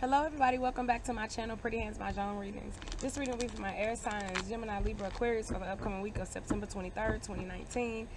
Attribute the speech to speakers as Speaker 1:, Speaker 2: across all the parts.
Speaker 1: Hello everybody, welcome back to my channel, Pretty Hands, Mah Jongg readings. This reading will be for my air signs, Gemini, Libra, Aquarius for the upcoming week of September 23rd, 2019.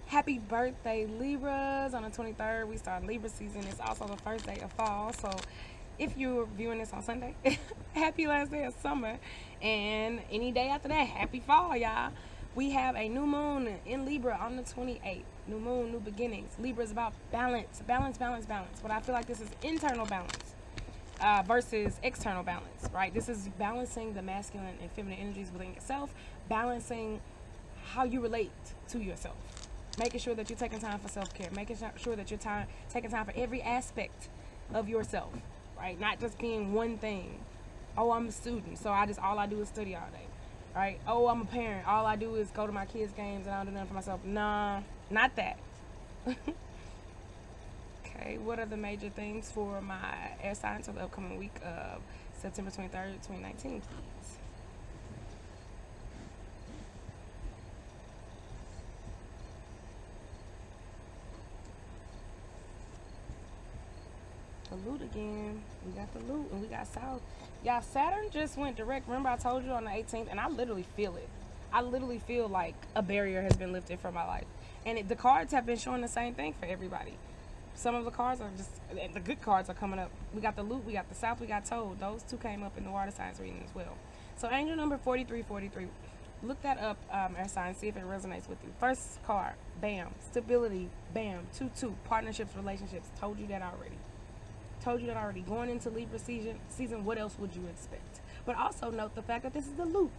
Speaker 1: Happy birthday, Libras. On the 23rd, we start Libra season. It's also the first day of fall, so if you're viewing this on Sunday, happy last day of summer. And any day after that, happy fall, y'all. We have a new moon in Libra on the 28th. New moon, new beginnings. Libra is about balance, balance, balance, balance. But I feel like this is internal balance. Versus external balance, right? This is balancing the masculine and feminine energies within yourself, balancing how you relate to yourself, making sure that you're taking time for self-care, making sure that you're taking time for every aspect of yourself, right? Not just being one thing. Oh, I'm a student, so all I do is study all day, right? Oh, I'm a parent, all I do is go to my kids' games and I don't do nothing for myself. Nah, not that. Okay, what are the major things for my air signs for the upcoming week of September 23rd, 2019, please? The loot again. We got the loot and we got South. Y'all, Saturn just went direct. Remember I told you on the 18th, and I literally feel it. I literally feel like a barrier has been lifted from my life. And the cards have been showing the same thing for everybody. Some of the cards are just, the good cards are coming up. We got the loot, we got the South, we got Toad. Those two came up in the water signs reading as well. So angel number 4343. Look that up, air signs, see if it resonates with you. First card, bam. Stability, bam. 2-2. Partnerships, relationships. Told you that already. Going into Libra season, what else would you expect? But also note the fact that this is the loot.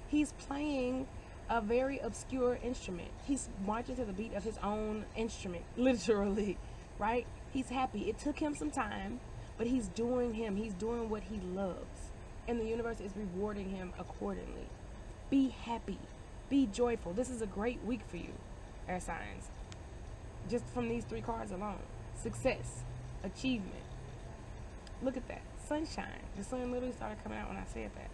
Speaker 1: He's playing a very obscure instrument. He's marching to the beat of his own instrument, literally, right? He's happy. It took him some time, but he's doing him. He's doing what he loves. And the universe is rewarding him accordingly. Be happy. Be joyful. This is a great week for you, air signs. Just from these three cards alone. Success, achievement. Look at that. Sunshine. The sun literally started coming out when I said that.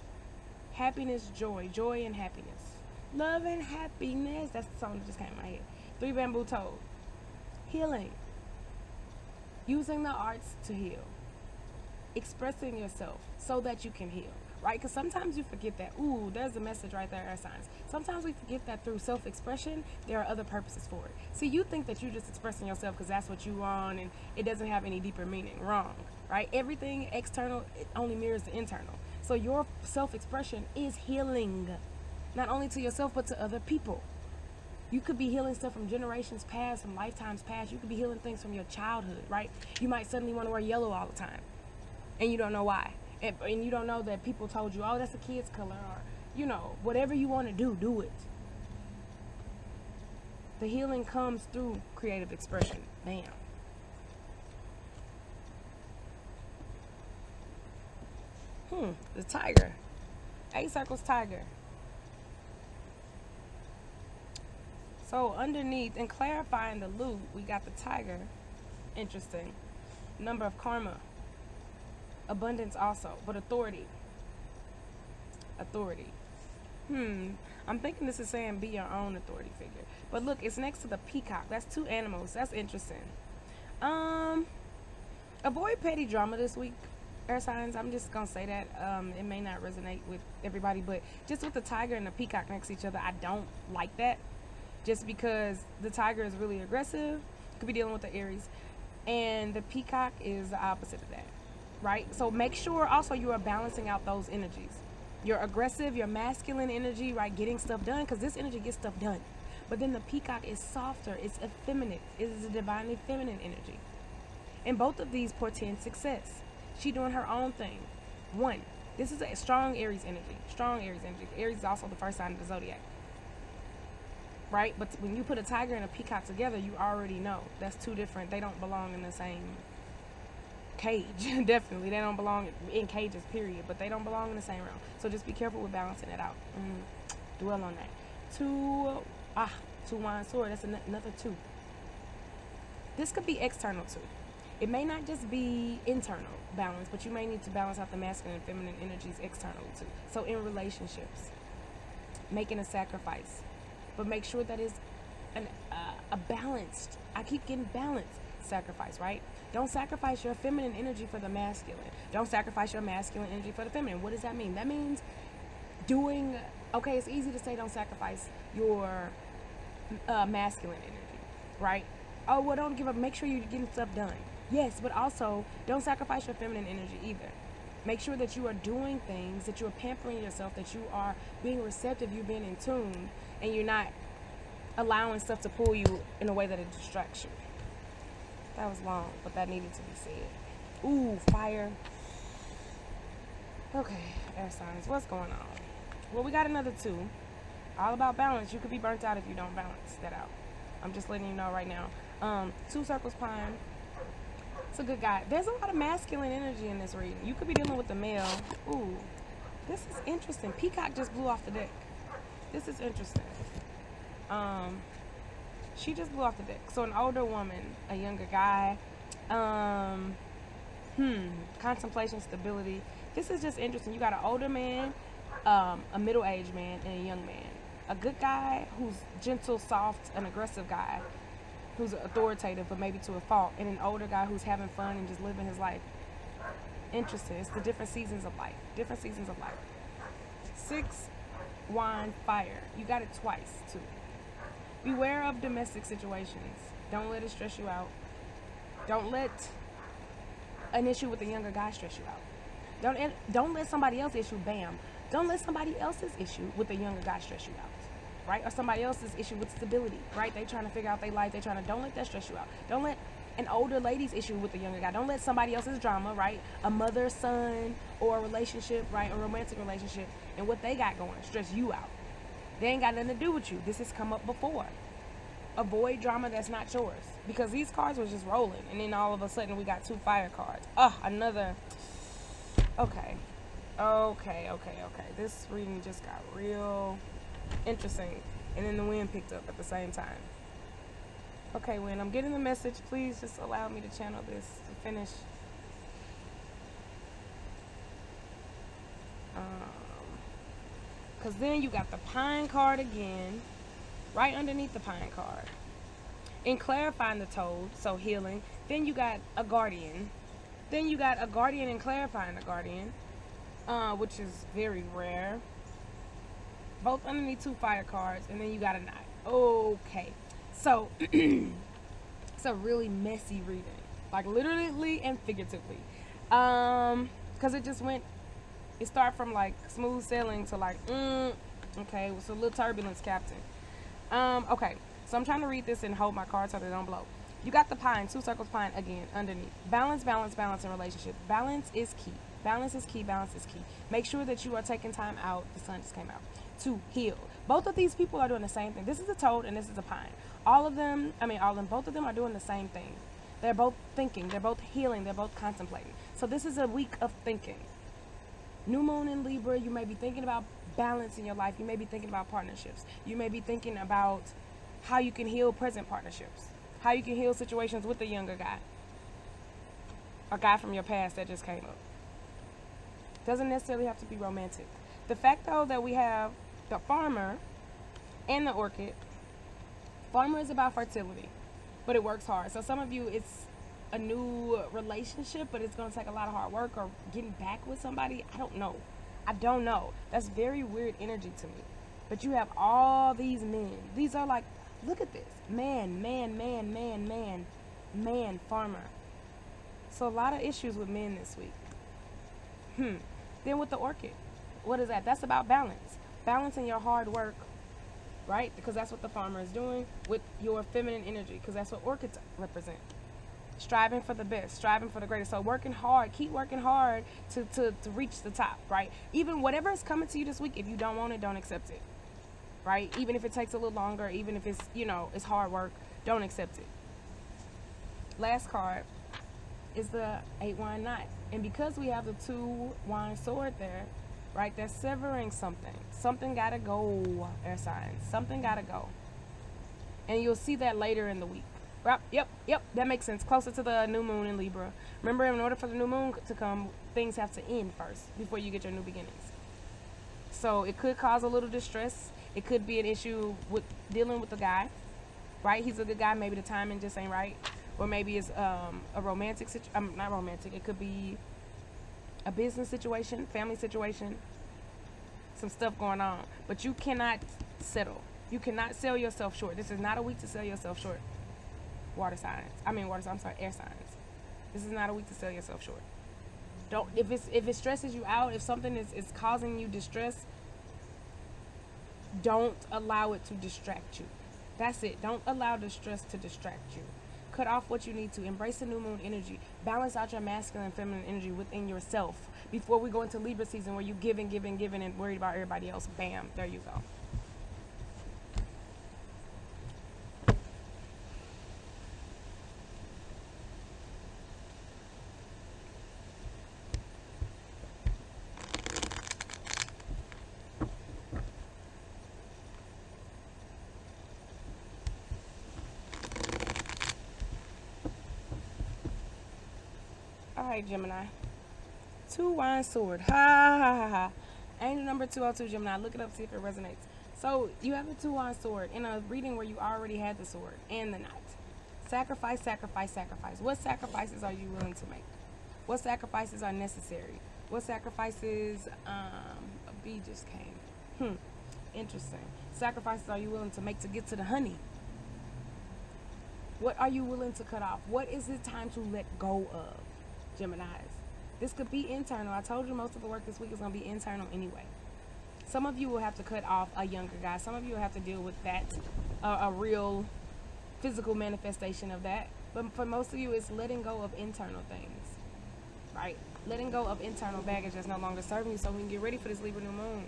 Speaker 1: Happiness, joy and happiness. Love and happiness. That's the song that just came in my head. 3 bamboo toad. Healing. Using the arts to heal. Expressing yourself so that you can heal. Right? Because sometimes you forget that. Ooh, there's a message right there, air signs. Sometimes we forget that through self-expression, there are other purposes for it. See, you think that you're just expressing yourself because that's what you want and it doesn't have any deeper meaning. Wrong. Right? Everything external, it only mirrors the internal. So your self-expression is healing. Not only to yourself, but to other people. You could be healing stuff from generations past, from lifetimes past. You could be healing things from your childhood, right? You might suddenly want to wear yellow all the time, and you don't know why. And you don't know that people told you, oh, that's a kid's color, or, whatever you want to do, do it. The healing comes through creative expression. Bam. The tiger. 8 circles tiger. So underneath and clarifying the loot, we got the tiger. Interesting. Number of karma. Abundance also, but authority. I'm thinking this is saying be your own authority figure. But look, it's next to the peacock. That's 2 animals. That's interesting. Avoid petty drama this week, air signs. I'm just gonna say that. It may not resonate with everybody, but just with the tiger and the peacock next to each other, I don't like that. Just because the tiger is really aggressive, could be dealing with the Aries, and the peacock is the opposite of that, right? So make sure also you are balancing out those energies. Your aggressive, your masculine energy, right, getting stuff done, because this energy gets stuff done. But then the peacock is softer, it's effeminate, it is a divinely feminine energy. And both of these portend success. She doing her own thing. This is a strong Aries energy. Aries is also the first sign of the zodiac. Right? But when you put a tiger and a peacock together, you already know that's 2 different. They don't belong in the same cage. Definitely. They don't belong in cages, period. But they don't belong in the same realm. So just be careful with balancing it out. Dwell on that. 2 wine sword. That's another 2. This could be external too. It may not just be internal balance, but you may need to balance out the masculine and feminine energies externally too. So in relationships, making a sacrifice. But make sure that is a balanced, I keep getting balanced sacrifice, right? Don't sacrifice your feminine energy for the masculine. Don't sacrifice your masculine energy for the feminine. What does that mean? That means doing, okay, it's easy to say don't sacrifice your masculine energy, right? Oh, well, don't give up. Make sure you're getting stuff done. Yes, but also don't sacrifice your feminine energy either. Make sure that you are doing things, that you are pampering yourself, that you are being receptive, you're being in tune, and you're not allowing stuff to pull you in a way that it distracts you. That was long, but that needed to be said. Ooh, fire. Okay, air signs, what's going on? Well, we got another 2. All about balance. You could be burnt out if you don't balance that out. I'm just letting you know right now. 2 circles pine. It's a good guy. There's a lot of masculine energy in this reading. You could be dealing with the male. Ooh, this is interesting. Peacock just blew off the deck. This is interesting. She just blew off the deck. So an older woman, a younger guy. Contemplation, stability. This is just interesting. You got an older man, a middle-aged man, and a young man. A good guy who's gentle, soft, an aggressive guy who's authoritative but maybe to a fault, and an older guy who's having fun and just living his life. Interesting. It's the different seasons of life. 6 wine, fire. You got it twice too. Beware of domestic situations. Don't let it stress you out. Don't let an issue with a younger guy stress you out. Don't let somebody else's issue, don't let somebody else's issue with a younger guy stress you out. Right? Or somebody else's issue with stability, right? They trying to figure out their life. Don't let that stress you out. Don't let an older lady's issue with a younger guy. Don't let somebody else's drama, right? A mother, son, or a relationship, right? A romantic relationship, and what they got going stress you out. They ain't got nothing to do with you. This has come up before. Avoid drama that's not yours. Because these cards were just rolling, and then all of a sudden we got 2 fire cards. Another. Okay. This reading just got real interesting, and then the wind picked up at the same time. Okay, wind, I'm getting the message. Please just allow me to channel this to finish. Because then you got the pine card again, right underneath the pine card. In clarifying the toad, so healing. Then you got a guardian. Then you got a guardian and clarifying the guardian, which is very rare. Both underneath 2 fire cards, and then you got a 9. Okay, so it's a really messy reading, like literally and figuratively, because it started from like smooth sailing to like, okay, it was a little turbulence, Captain. Okay, so I'm trying to read this and hold my cards so they don't blow. You got the pine, 2 circles pine again underneath. Balance in relationship. Balance is key. Balance is key. Make sure that you are taking time out. The sun just came out. To heal. Both of these people are doing the same thing. This is a toad and this is a pine. Both of them are doing the same thing. They're both thinking. They're both healing. They're both contemplating. So this is a week of thinking. New moon in Libra, you may be thinking about balance in your life. You may be thinking about partnerships. You may be thinking about how you can heal present partnerships. How you can heal situations with a younger guy. A guy from your past that just came up. Doesn't necessarily have to be romantic. The fact, though, that we have the farmer and the orchid. Farmer is about fertility, but it works hard. So some of you, it's a new relationship, but it's going to take a lot of hard work, or getting back with somebody. I don't know. That's very weird energy to me. But you have all these men. These are like, look at this. Man, farmer. So a lot of issues with men this week. Then with the orchid, what is that? That's about balance. Balancing your hard work, right? Because that's what the farmer is doing, with your feminine energy, because that's what orchids represent. Striving for the best, striving for the greatest. So working hard, keep working hard to reach the top, right? Even whatever is coming to you this week, if you don't want it, don't accept it, right? Even if it takes a little longer, even if it's, it's hard work, don't accept it. Last card is the 8 wine knot. And because we have the 2 wine sword there, right, that's severing something. Something gotta go, air signs. Something gotta go. And you'll see that later in the week. Yep, that makes sense. Closer to the new moon in Libra. Remember, in order for the new moon to come, things have to end first before you get your new beginnings. So it could cause a little distress. It could be an issue with dealing with the guy, right? He's a good guy. Maybe the timing just ain't right. or maybe it's a romantic situation. Not romantic. It could be a business situation, family situation, some stuff going on. But you cannot settle. You cannot sell yourself short. This is not a week to sell yourself short. Water signs. I'm sorry, air signs. This is not a week to sell yourself short. Don't if it stresses you out, if something is causing you distress, don't allow it to distract you. That's it. Don't allow the stress to distract you. Cut off what you need to. Embrace the new moon energy. Balance out your masculine and feminine energy within yourself before we go into Libra season where you giving and worried about everybody else. Bam, there you go. All right, Gemini. Two wine sword. Ha ha ha ha. Angel number 202, Gemini. Look it up, see if it resonates. So you have the two wine sword in a reading where you already had the sword and the knight. Sacrifice, sacrifice, sacrifice. What sacrifices are you willing to make? What sacrifices are necessary? What sacrifices? A bee just came. Interesting. Sacrifices are you willing to make to get to the honey? What are you willing to cut off? What is it time to let go of, Geminis? This could be internal. I told you most of the work this week is going to be internal anyway. Some of you will have to cut off a younger guy. Some of you will have to deal with that, a real physical manifestation of that. But for most of you, it's letting go of internal things, right? Letting go of internal baggage that's no longer serving you so we can get ready for this Libra new moon.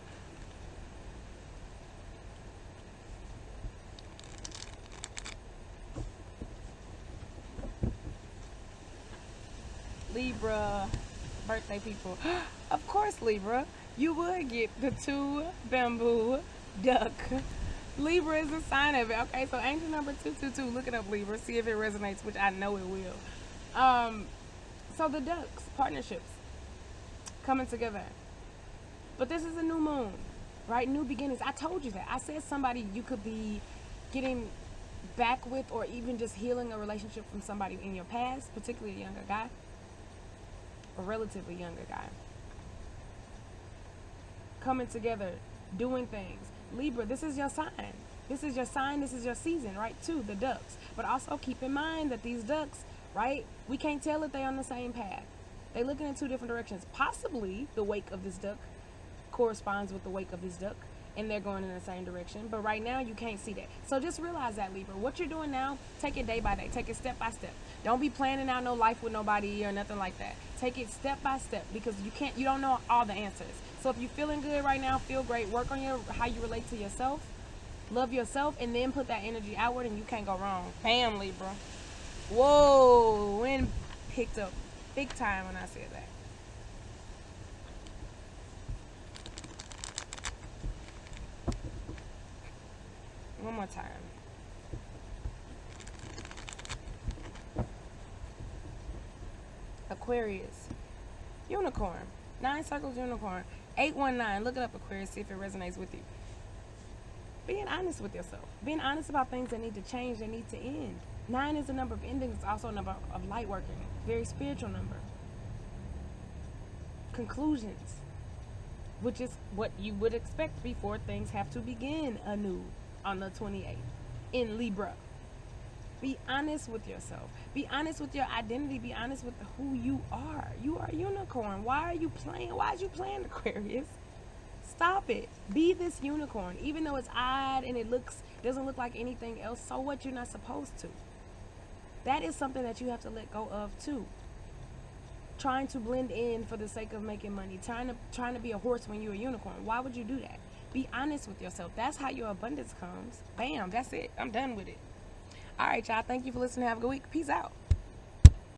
Speaker 1: Libra birthday people. Of course, Libra, you would get the two bamboo duck. Libra is a sign of it. Okay, so angel number 222, look it up, Libra, see if it resonates, which I know it will. So the ducks, partnerships, coming together. But this is a new moon, right? New beginnings. I told you that. I said somebody you could be getting back with or even just healing a relationship from somebody in your past, particularly a younger guy. A relatively younger guy. Coming together, doing things. Libra, this is your sign. This is your sign, this is your season, right? Too, the ducks. But also keep in mind that these ducks, right? We can't tell if they're on the same path. They're looking in two different directions. Possibly the wake of this duck corresponds with the wake of this duck, and they're going in the same direction. But right now, you can't see that. So just realize that, Libra. What you're doing now, take it day by day. Take it step by step. Don't be planning out no life with nobody or nothing like that. Take it step by step because you don't know all the answers. So if you're feeling good right now, feel great. Work on how you relate to yourself. Love yourself, and then put that energy outward, and you can't go wrong. Bam, Libra. Whoa, wind picked up big time when I said that. One more time. Aquarius. Unicorn. 9 circles unicorn. 819. Look it up, Aquarius. See if it resonates with you. Being honest with yourself. Being honest about things that need to change, that need to end. 9 is a number of endings. It's also a number of light working. Very spiritual number. Conclusions. Which is what you would expect before things have to begin anew on the 28th in Libra. Be honest with yourself. Be honest with your identity. Be honest with who you are. You are a unicorn. Why are you playing? Why are you playing, Aquarius? Stop it. Be this unicorn. Even though it's odd and it doesn't look like anything else, so what? You're not supposed to. That is something that you have to let go of too. Trying to blend in for the sake of making money. Trying to be a horse when you're a unicorn. Why would you do that? Be honest with yourself. That's how your abundance comes. Bam, that's it. I'm done with it. All right, y'all. Thank you for listening. Have a good week. Peace out.